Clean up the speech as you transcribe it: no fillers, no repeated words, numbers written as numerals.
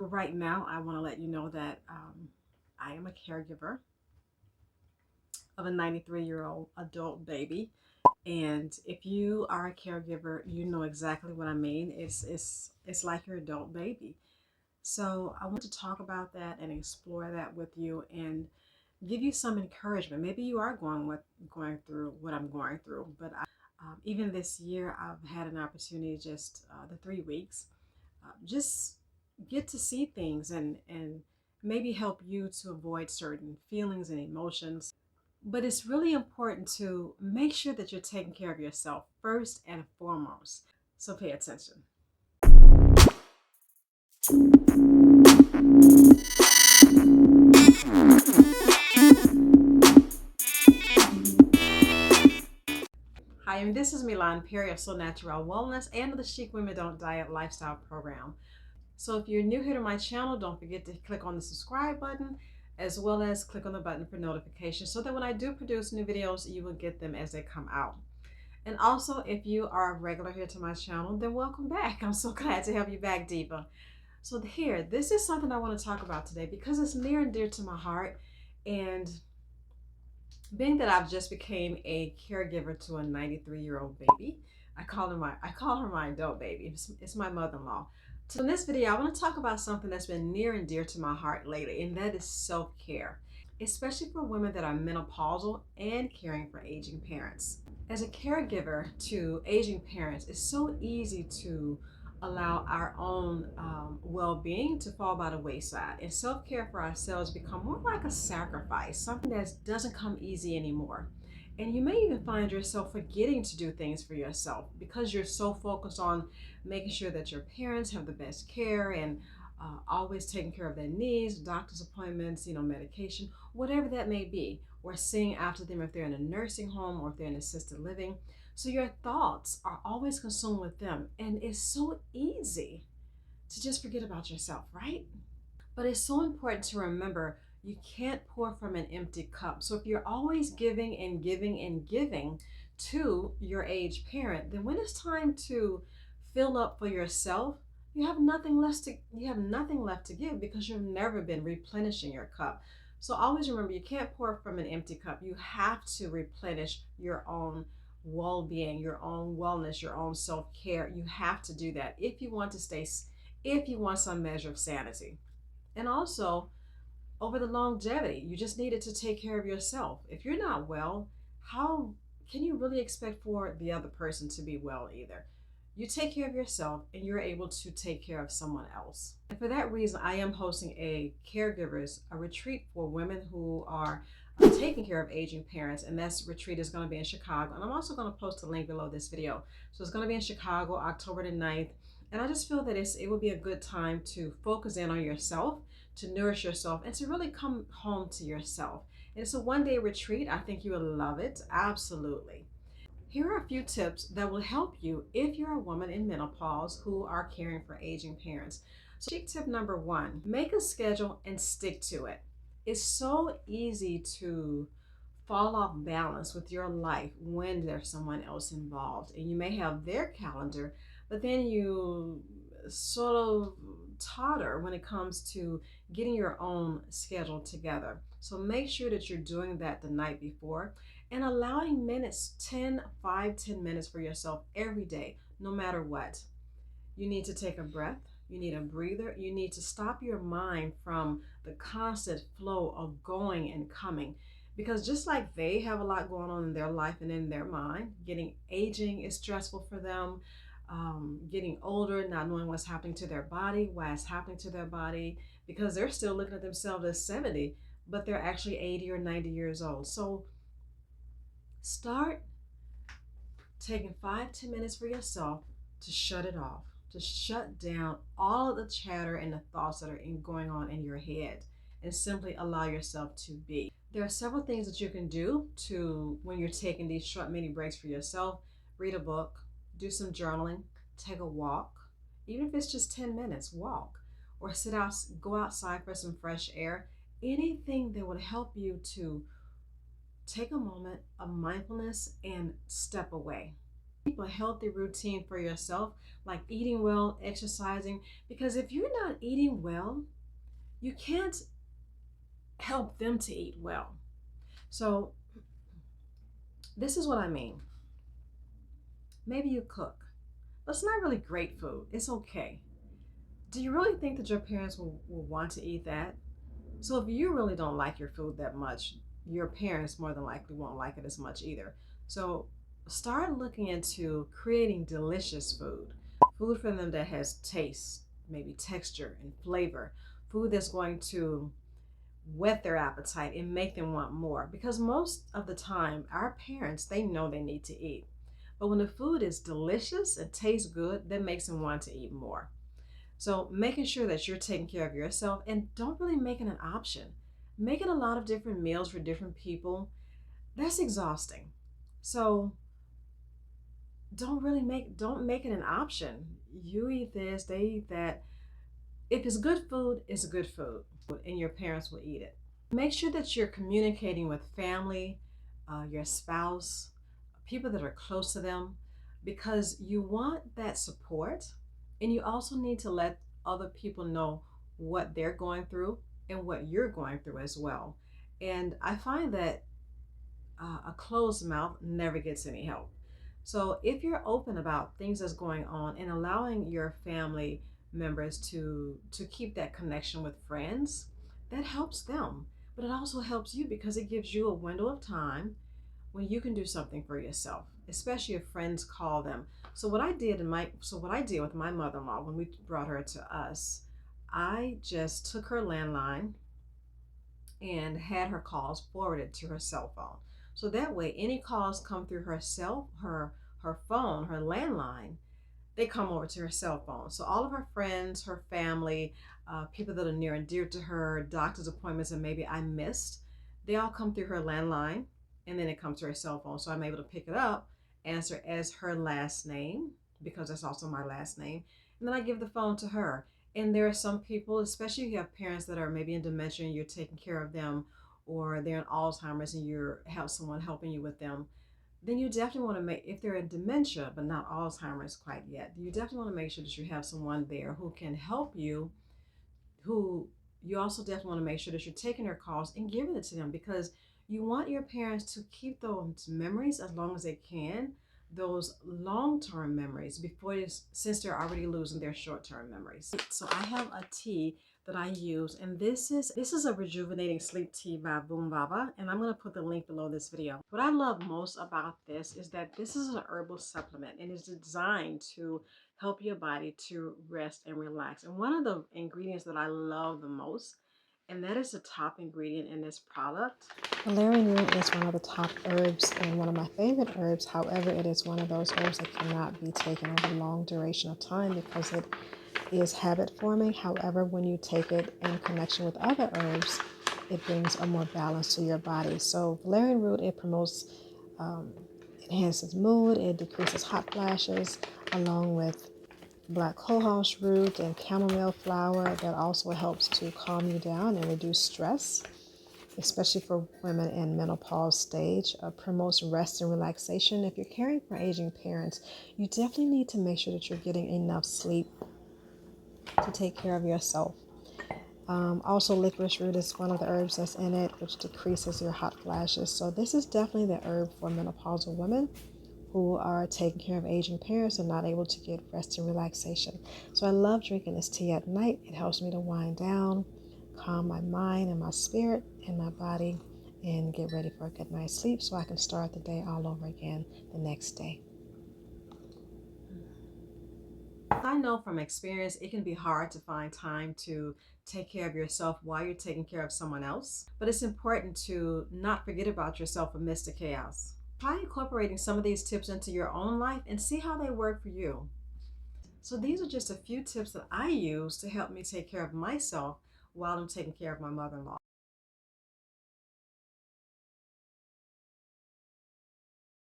But right now, I want to let you know that I am a caregiver of a 93-year-old adult baby. And if you are a caregiver, you know exactly what I mean. It's like your adult baby. So I want to talk about that and explore that with you and give you some encouragement. Maybe you are going through what I'm going through, but even this year, I've had an opportunity just the 3 weeks, just get to see things and maybe help you to avoid certain feelings and emotions. But it's really important to make sure that you're taking care of yourself first and foremost. So pay attention. Hi, and this is Milan, Peri of So Natural Wellness and the Chic Women Don't Diet lifestyle program. So if you're new here to my channel, don't forget to click on the subscribe button as well as click on the button for notifications so that when I do produce new videos, you will get them as they come out. And also, if you are a regular here to my channel, then welcome back. I'm so glad to have you back, Diva. So here, this is something I want to talk about today because it's near and dear to my heart. And being that I've just became a caregiver to a 93-year-old baby, I call her my adult baby. It's my mother-in-law. So in this video, I want to talk about something that's been near and dear to my heart lately, and that is self-care, especially for women that are menopausal and caring for aging parents. As a caregiver to aging parents, it's so easy to allow our own well-being to fall by the wayside, and self-care for ourselves become more like a sacrifice, something that doesn't come easy anymore. And you may even find yourself forgetting to do things for yourself because you're so focused on making sure that your parents have the best care and always taking care of their needs, doctor's appointments, medication, whatever that may be, or seeing after them if they're in a nursing home or if they're in assisted living. So your thoughts are always consumed with them, and it's so easy to just forget about yourself, right? But it's so important to remember you can't pour from an empty cup. So if you're always giving and giving and giving to your aged parent, then when it's time to fill up for yourself, you have nothing left to give because you've never been replenishing your cup. So always remember you can't pour from an empty cup. You have to replenish your own well-being, your own wellness, your own self-care. You have to do that if you want some measure of sanity. And also, over the longevity, you just needed to take care of yourself. If you're not well, how can you really expect for the other person to be well either? You take care of yourself and you're able to take care of someone else. And for that reason, I am hosting a retreat for women who are taking care of aging parents. And that retreat is going to be in Chicago. And I'm also going to post a link below this video. So it's going to be in Chicago, October the 9th. And I just feel that it would be a good time to focus in on yourself, to nourish yourself, and to really come home to yourself. And it's a one-day retreat. I think you will love it. Absolutely. Here are a few tips that will help you if you're a woman in menopause who are caring for aging parents. So chic tip number one, make a schedule and stick to it. It's so easy to fall off balance with your life when there's someone else involved, and you may have their calendar, but then you sort of totter when it comes to getting your own schedule together. So make sure that you're doing that the night before and allowing minutes, 5-10 minutes for yourself every day, no matter what. You need to take a breath. You need a breather. You need to stop your mind from the constant flow of going and coming. Because just like they have a lot going on in their life and in their mind, aging is stressful for them. Getting older, not knowing what's happening to their body, why it's happening to their body, because they're still looking at themselves as 70, but they're actually 80 or 90 years old. So start taking 5-10 minutes for yourself to shut it off, to shut down all of the chatter and the thoughts that are going on in your head, and simply allow yourself to be. There are several things that you can do when you're taking these short mini breaks for yourself. Read a book, do some journaling, take a walk, even if it's just 10 minutes, walk, or go outside for some fresh air. Anything that would help you to take a moment of mindfulness and step away. Keep a healthy routine for yourself, like eating well, exercising, because if you're not eating well, you can't help them to eat well. So this is what I mean. Maybe you cook, but it's not really great food. It's okay. Do you really think that your parents will want to eat that? So if you really don't like your food that much, your parents more than likely won't like it as much either. So start looking into creating delicious food, food for them that has taste, maybe texture and flavor, food that's going to whet their appetite and make them want more. Because most of the time, our parents, they know they need to eat. But when the food is delicious and tastes good, that makes them want to eat more. So making sure that you're taking care of yourself and don't really make it an option. Making a lot of different meals for different people, that's exhausting. So don't make it an option. You eat this, they eat that. If it's good food, it's good food, and your parents will eat it. Make sure that you're communicating with family, your spouse, people that are close to them, because you want that support, and you also need to let other people know what they're going through and what you're going through as well. And I find that a closed mouth never gets any help. So if you're open about things that's going on and allowing your family members to keep that connection with friends, that helps them. But it also helps you because it gives you a window of time when you can do something for yourself, especially if friends call them. So what I did with my mother-in-law when we brought her to us, I just took her landline and had her calls forwarded to her cell phone. So that way any calls come through her phone, her landline, they come over to her cell phone. So all of her friends, her family, people that are near and dear to her, doctor's appointments that maybe I missed, they all come through her landline and then it comes to her cell phone. So I'm able to pick it up, answer as her last name, because that's also my last name, and then I give the phone to her. And there are some people, especially if you have parents that are maybe in dementia and you're taking care of them, or they're in Alzheimer's and you have someone helping you with them, then you definitely want to make, if they're in dementia but not Alzheimer's quite yet, you definitely want to make sure that you have someone there who can help you, who you also definitely want to make sure that you're taking their calls and giving it to them, because you want your parents to keep those memories as long as they can, those long-term memories before this, since they're already losing their short-term memories. So I have a tea that I use, and this is a rejuvenating sleep tea by Voomvaya, and I'm going to put the link below this video. What I love most about this is that this is an herbal supplement and is designed to help your body to rest and relax. And one of the ingredients that I love the most, and that is the top ingredient in this product. Valerian root is one of the top herbs and one of my favorite herbs. However, it is one of those herbs that cannot be taken over a long duration of time because it is habit forming. However, when you take it in connection with other herbs, it brings a more balance to your body. So valerian root, it promotes, enhances mood, it decreases hot flashes, along with black cohosh root and chamomile flower that also helps to calm you down and reduce stress, especially for women in menopause stage. Promotes rest and relaxation. If you're caring for aging parents, you definitely need to make sure that you're getting enough sleep to take care of yourself. Also, licorice root is one of the herbs that's in it, which decreases your hot flashes. So this is definitely the herb for menopausal women who are taking care of aging parents and not able to get rest and relaxation. So I love drinking this tea at night. It helps me to wind down, calm my mind and my spirit and my body, and get ready for a good night's sleep so I can start the day all over again the next day. I know from experience it can be hard to find time to take care of yourself while you're taking care of someone else, but it's important to not forget about yourself amidst the chaos. Try incorporating some of these tips into your own life and see how they work for you. So these are just a few tips that I use to help me take care of myself while I'm taking care of my mother-in-law.